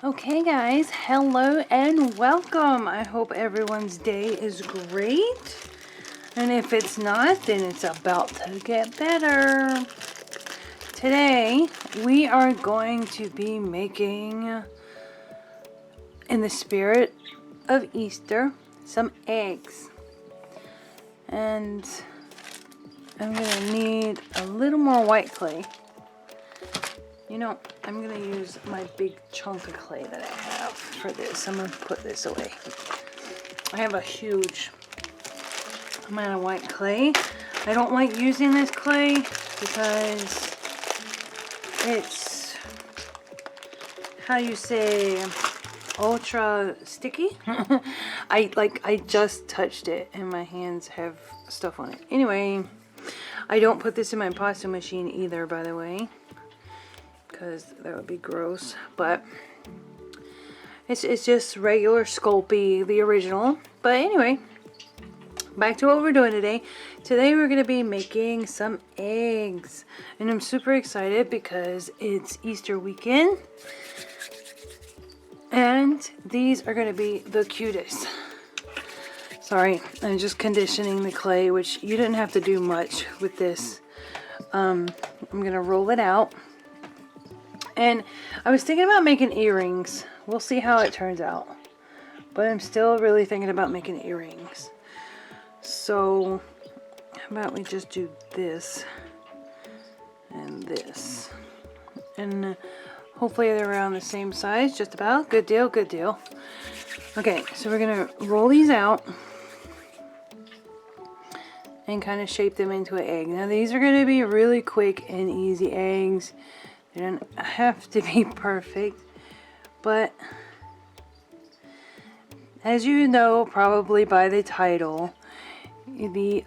Okay guys, hello and welcome. I hope everyone's day is great. And if it's not, then it's about to get better. Today, we are going to be making, in the spirit of Easter, some eggs. And I'm going to need a little more white clay. You know, I'm going to use my big chunk of clay that I have for this. I'm going to put this away. I have a huge amount of white clay. I don't like using this clay because it's, how you say, ultra sticky. I just touched it and my hands have stuff on it. Anyway, I don't put this in my pasta machine either, by the way, because that would be gross. But it's just regular Sculpey, the original. But anyway, back to what we're doing today. Today we're going to be making some eggs. And I'm super excited because it's Easter weekend. And these are going to be the cutest. Sorry, I'm just conditioning the clay, which you didn't have to do much with this. I'm going to roll it out. And I was thinking about making earrings. We'll see how it turns out. But I'm still really thinking about making earrings. So, how about we just do this and this. And hopefully they're around the same size, just about. Good deal, good deal. Okay, so we're going to roll these out and kind of shape them into an egg. Now these are going to be really quick and easy eggs. They don't have to be perfect, but as you know probably by the title,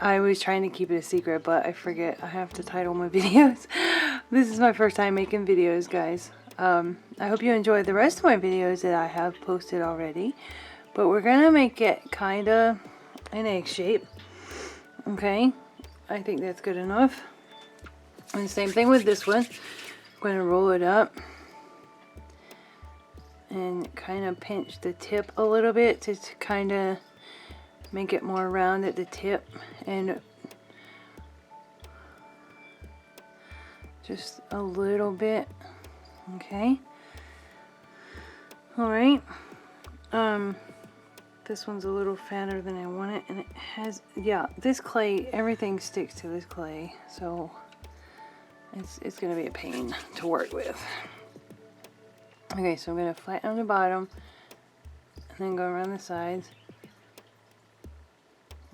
I was trying to keep it a secret, but I forget I have to title my videos. This is my first time making videos, guys. I hope you enjoy the rest of my videos that I have posted already, but we're gonna make it kind of an egg shape. Okay, I think that's good enough. And the same thing with this one. I'm going to roll it up and kind of pinch the tip a little bit to kind of make it more round at the tip, and just a little bit. Okay, all right. This one's a little fatter than I want it, and it has, yeah, this clay, everything sticks to this clay, so it's gonna be a pain to work with. Okay, so I'm gonna flatten on the bottom and then go around the sides.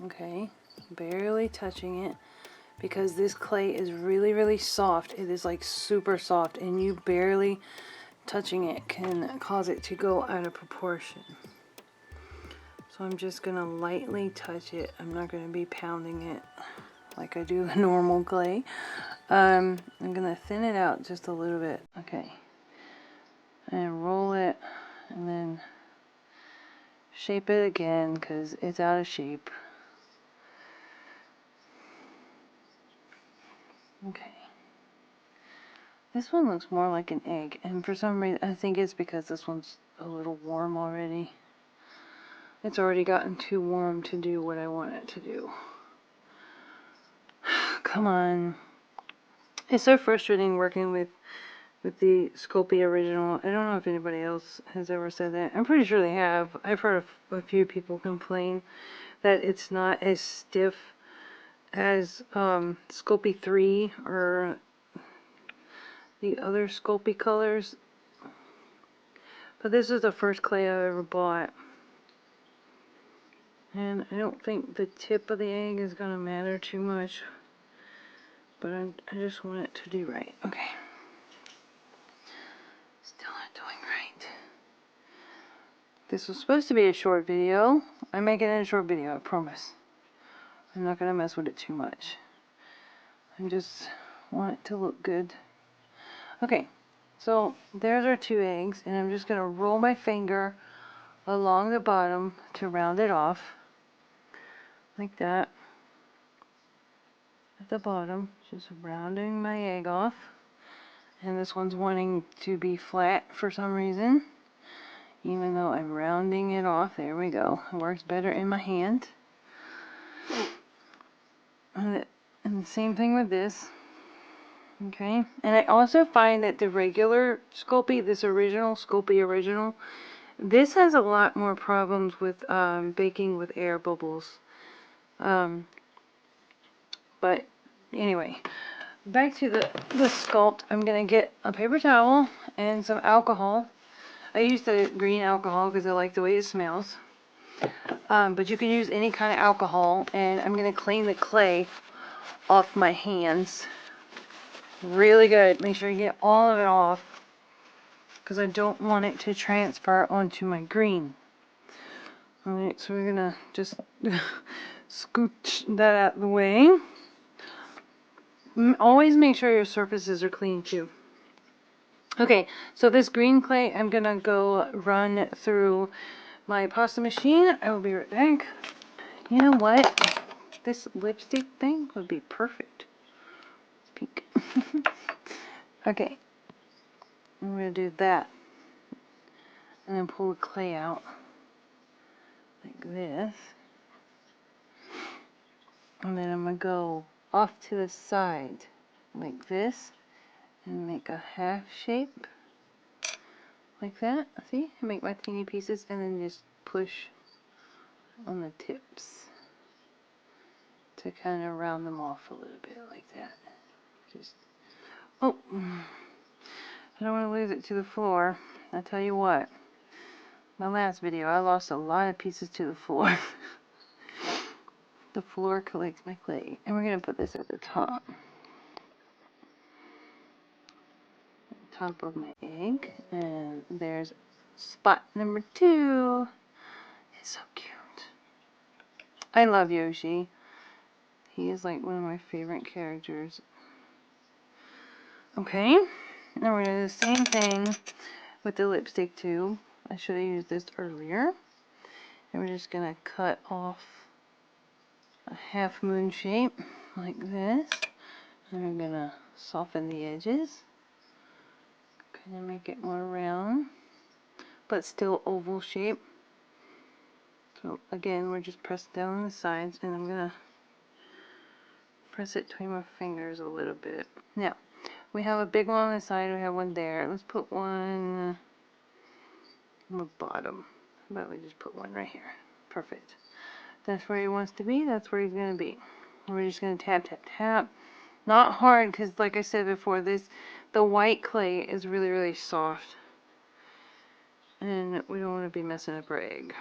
Okay, barely touching it because this clay is really soft. It is like super soft, and you barely touching it can cause it to go out of proportion. So I'm just gonna lightly touch it. I'm not gonna be pounding it like I do a normal clay. I'm gonna thin it out just a little bit. Okay, and roll it and then shape it again because it's out of shape. Okay, this one looks more like an egg, and for some reason I think it's because this one's a little warm already. It's already gotten too warm to do what I want it to do. Come on. It's so frustrating working with the Sculpey original. I don't know if anybody else has ever said that. I'm pretty sure they have. I've heard a few people complain that it's not as stiff as Sculpey 3 or the other Sculpey colors. But this is the first clay I've ever bought. And I don't think the tip of the egg is going to matter too much. But I just want it to do right. Okay. Still not doing right. This was supposed to be a short video. I'm making it a short video, I promise. I'm not going to mess with it too much. I just want it to look good. Okay, so there's our 2 eggs, and I'm just going to roll my finger along the bottom to round it off. Like that. At the bottom, just rounding my egg off. And this one's wanting to be flat for some reason. even though I'm rounding it off. There we go. It works better in my hand. And the same thing with this. Okay, and I also find that the regular Sculpey, this original Sculpey original, this has a lot more problems with baking with air bubbles. But anyway, back to the sculpt. I'm gonna get a paper towel and some alcohol. I use the green alcohol because I like the way it smells. But you can use any kind of alcohol, and I'm gonna clean the clay off my hands really good. Make sure you get all of it off because I don't want it to transfer onto my green. Alright, so we're gonna just scooch that out of the way. Always make sure your surfaces are clean too. Okay, so this green clay I'm gonna go run through my pasta machine. I will be right back. You know what? This lipstick thing would be perfect. Pink. Okay, I'm gonna do that. And then pull the clay out like this. And then I'm gonna go off to the side like this and make a half shape like that. See? I make my teeny pieces and then just push on the tips to kind of round them off a little bit like that. Just, oh, I don't want to lose it to the floor. I tell you what, my last video I lost a lot of pieces to the floor. The floor collects my clay. And we're going to put this at the top. Top of my egg. And there's spot number 2. It's so cute. I love Yoshi. He is like one of my favorite characters. Okay. Now we're going to do the same thing with the lipstick tube. I should have used this earlier. And we're just going to cut off a half moon shape like this. And we're going to soften the edges. Kind of make it more round, but still oval shape. So again, we're just pressing down on the sides, and I'm going to press it between my fingers a little bit. Now, we have a big one on the side, we have one there. Let's put one on the bottom. How about we just put one right here? Perfect. That's where he wants to be, that's where he's going to be. We're just going to tap, tap, tap. Not hard, because like I said before, the white clay is really, really soft. And we don't want to be messing up our egg.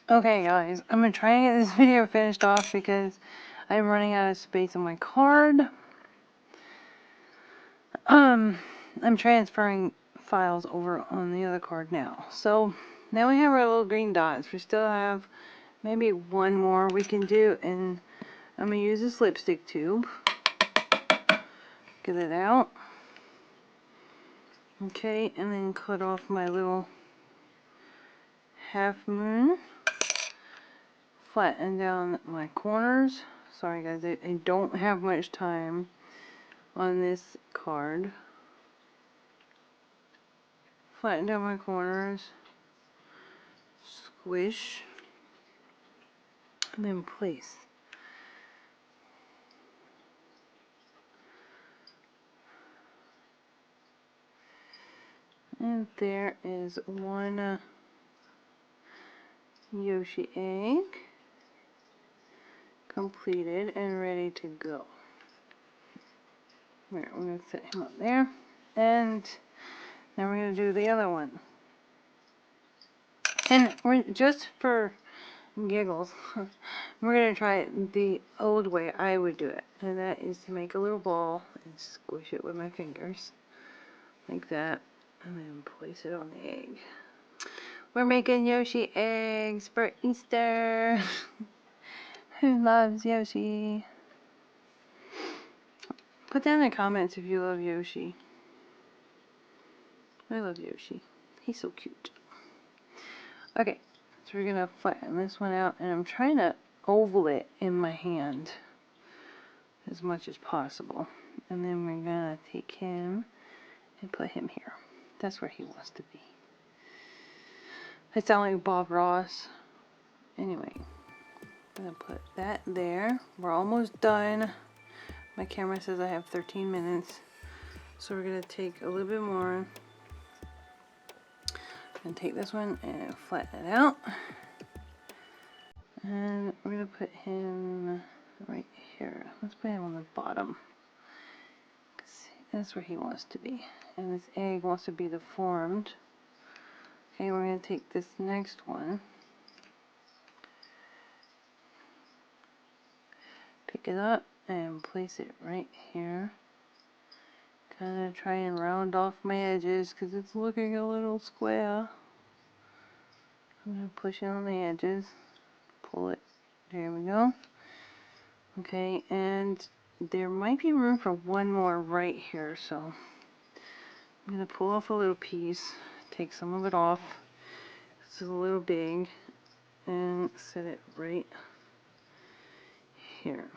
Okay guys, I'm going to try and get this video finished off because I'm running out of space on my card. I'm transferring files over on the other card now. So now we have our little green dots. We still have maybe one more we can do, and I'm going to use this lipstick tube. Get it out. Okay, and then cut off my little half moon. Flatten down my corners. Sorry guys, I don't have much time on this card. Flatten down my corners. Squish. And then place. And there is one Yoshi egg completed and ready to go. We're going to set him up there. And now we're going to do the other one. And we're just for giggles, we're going to try it the old way I would do it. And that is to make a little ball and squish it with my fingers. Like that. And then place it on the egg. We're making Yoshi eggs for Easter. Who loves Yoshi? Put down in the comments if you love Yoshi. I love Yoshi. He's so cute. Okay, so we're going to flatten this one out, and I'm trying to oval it in my hand as much as possible. And then we're going to take him and put him here. That's where he wants to be. I sound like Bob Ross. Anyway, I'm gonna put that there. We're almost done. My camera says I have 13 minutes. So we're gonna take a little bit more and take this one and flatten it out. And we're gonna put him right here. Let's put him on the bottom. That's where he wants to be. And this egg wants to be deformed. Okay, we're gonna take this next one. Pick it up and place it right here. Kind of try and round off my edges because it's looking a little square. I'm going to push it on the edges. Pull it. There we go. Okay, and there might be room for one more right here, so I'm going to pull off a little piece, take some of it off. This is a little big, and set it right here.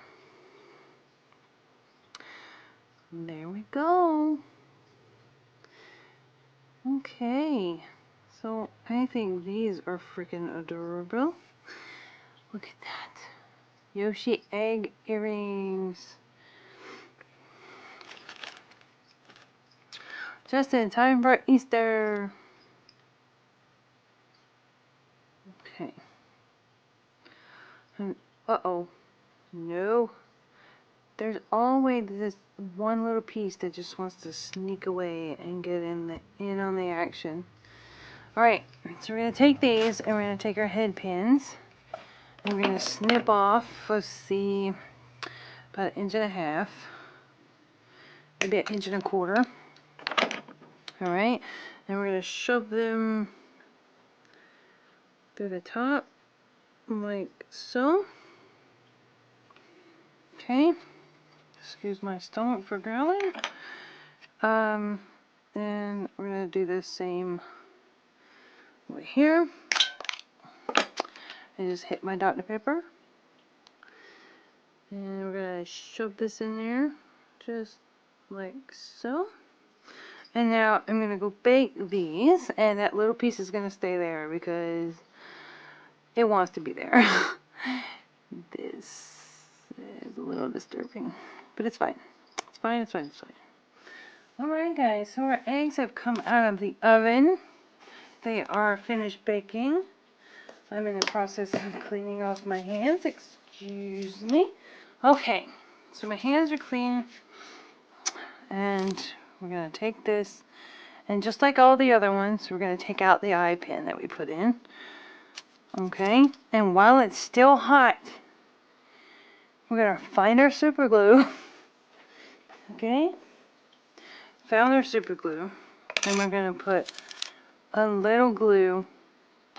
There we go. Okay, so I think these are freaking adorable. Look at that. Yoshi egg earrings. Just in time for Easter. Okay. Uh-oh. No. There's always this one little piece that just wants to sneak away and get in on the action. Alright, so we're going to take these and we're going to take our head pins. And we're going to snip off, let's see, about 1.5 inches. Maybe 1.25 inches. Alright, and we're going to shove them through the top, like so. Okay. Excuse my stomach for growling. And we're going to do the same over here. I just hit my Dr. Pepper. And we're going to shove this in there, just like so. And now I'm going to go bake these, and that little piece is going to stay there because it wants to be there. This is a little disturbing, but it's fine. It's fine, it's fine, it's fine. Alright guys, so our eggs have come out of the oven. They are finished baking. I'm in the process of cleaning off my hands. Excuse me. Okay, so my hands are clean. And we're going to take this. And just like all the other ones, we're going to take out the eye pin that we put in. Okay, and while it's still hot, we're going to find our super glue. Okay, found our super glue. And we're going to put a little glue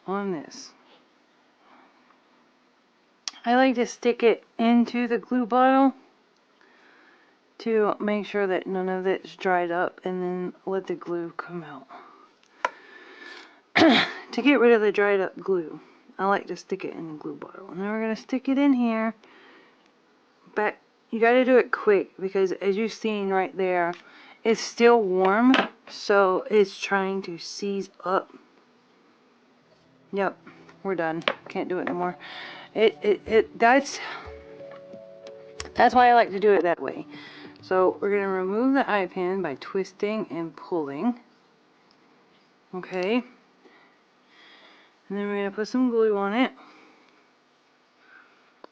on this. I like to stick it into the glue bottle to make sure that none of it's dried up and then let the glue come out. To get rid of the dried up glue, I like to stick it in the glue bottle. And then we're going to stick it in here. But you got to do it quick because as you've seen right there, it's still warm, so it's trying to seize up. Yep, we're done. Can't do it anymore. That's why I like to do it that way. So we're going to remove the eye pin by twisting and pulling. Okay. And then we're going to put some glue on it.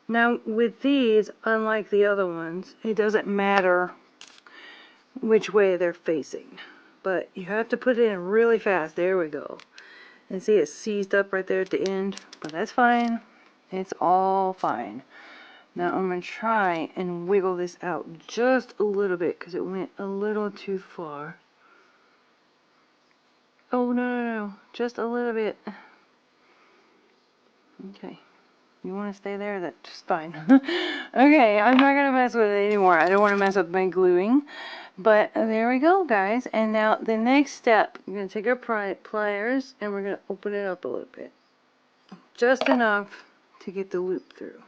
Now with these, unlike the other ones, it doesn't matter which way they're facing. But you have to put it in really fast. There we go. And see it's seized up right there at the end. But that's fine. It's all fine. Now I'm going to try and wiggle this out just a little bit because it went a little too far. Oh, no. Just a little bit. Okay. You want to stay there? That's just fine. Okay, I'm not going to mess with it anymore. I don't want to mess with my gluing. But there we go, guys. And now the next step, we're going to take our pliers and we're going to open it up a little bit. Just enough to get the loop through.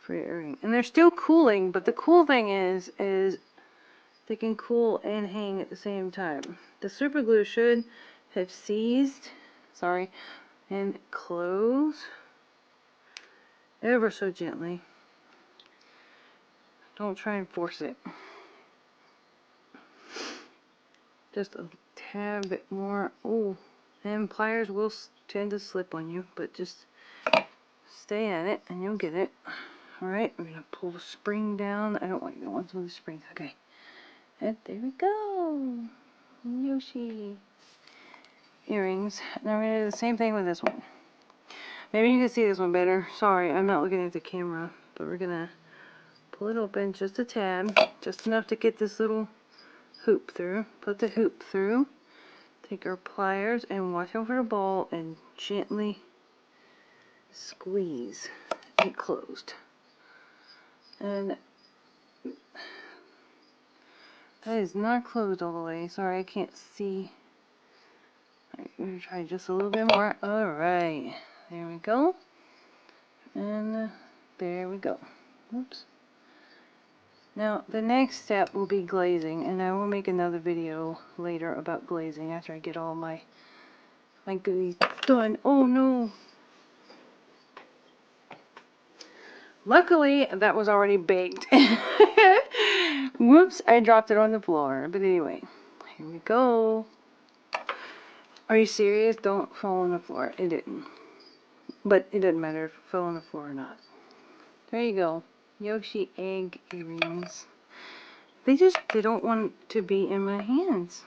For your earring. And they're still cooling, but the cool thing is they can cool and hang at the same time. The super glue should have seized, Sorry. And close ever so gently. Don't try and force it. Just a tad bit more. Oh, and pliers will tend to slip on you, but just stay at it and you'll get it. Alright, we're going to pull the spring down. I don't like the ones with the springs. Okay. And there we go. Yoshi earrings. Now we're going to do the same thing with this one. Maybe you can see this one better. Sorry, I'm not looking at the camera. But we're going to pull it open just a tad. Just enough to get this little hoop through. Put the hoop through. Take our pliers and watch over the ball and gently squeeze it closed. And that is not closed all the way. Sorry, I can't see. Alright, we're going to try just a little bit more. Alright, there we go. And there we go. Oops. Now, the next step will be glazing, and I will make another video later about glazing after I get all my goodies done. Oh no! Luckily, that was already baked. Whoops, I dropped it on the floor. But anyway, here we go. Are you serious? Don't fall on the floor. It didn't. But it doesn't matter if it fell on the floor or not. There you go. Yoshi egg earrings. They don't want to be in my hands.